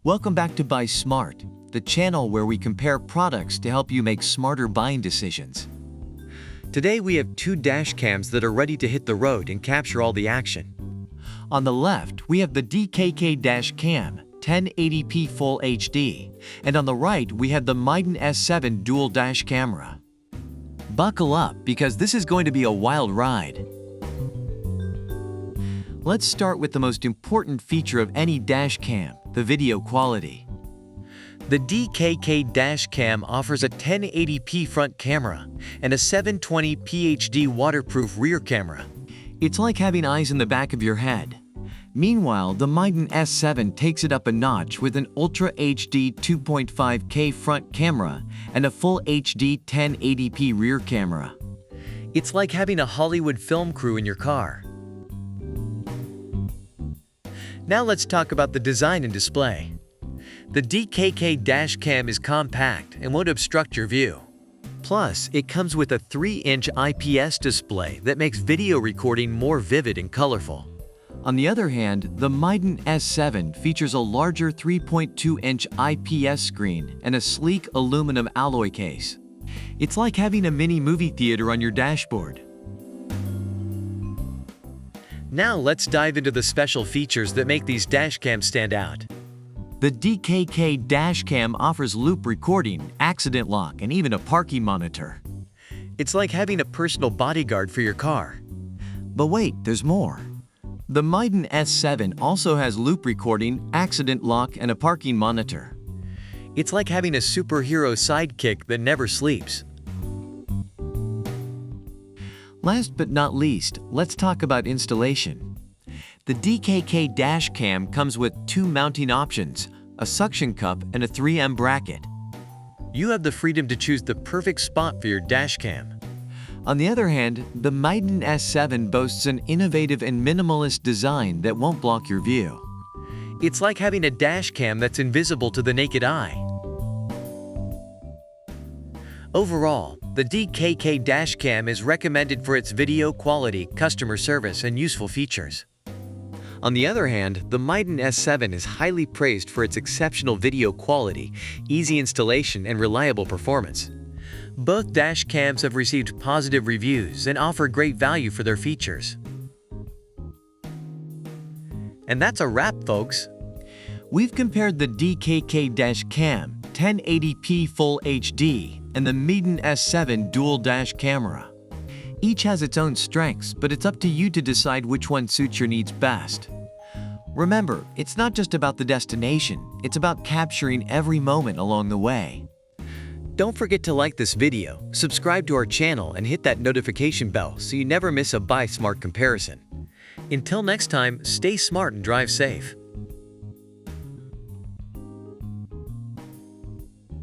Welcome back to Buy Smart, the channel where we compare products to help you make smarter buying decisions. Today we have two dash cams that are ready to hit the road and capture all the action. On the left, we have the DKK Dash Cam 1080p Full HD, and on the right we have the Miden S7 Dual Dash Camera. Buckle up because this is going to be a wild ride. Let's start with the most important feature of any dash cam, the video quality. The DKK Dash Cam offers a 1080p front camera and a 720p HD waterproof rear camera. It's like having eyes in the back of your head. Meanwhile, the Miden S7 takes it up a notch with an Ultra HD 2.5K front camera and a Full HD 1080p rear camera. It's like having a Hollywood film crew in your car. Now let's talk about the design and display. The DKK Dash Cam is compact and won't obstruct your view. Plus, it comes with a 3-inch IPS display that makes video recording more vivid and colorful. On the other hand, the Miden S7 features a larger 3.2-inch IPS screen and a sleek aluminum alloy case. It's like having a mini movie theater on your dashboard. Now let's dive into the special features that make these dash cams stand out. The DKK Dash Cam offers loop recording, accident lock, and even a parking monitor. It's like having a personal bodyguard for your car. But wait, there's more. The Miden S7 also has loop recording, accident lock, and a parking monitor. It's like having a superhero sidekick that never sleeps. Last but not least, let's talk about installation. The DKK Dash Cam comes with two mounting options, a suction cup and a 3M bracket. You have the freedom to choose the perfect spot for your dash cam. On the other hand, the Miden S7 boasts an innovative and minimalist design that won't block your view. It's like having a dash cam that's invisible to the naked eye. Overall, the DKK Dash Cam is recommended for its video quality, customer service, and useful features. On the other hand, the Miden S7 is highly praised for its exceptional video quality, easy installation, and reliable performance. Both dash cams have received positive reviews and offer great value for their features. And that's a wrap, folks. We've compared the DKK Dash Cam 1080p Full HD and the Miden S7 Dual Dash Camera. Each has its own strengths, but it's up to you to decide which one suits your needs best. Remember, it's not just about the destination, it's about capturing every moment along the way. Don't forget to like this video, subscribe to our channel, and hit that notification bell so you never miss a Buy Smart comparison. Until next time, stay smart and drive safe.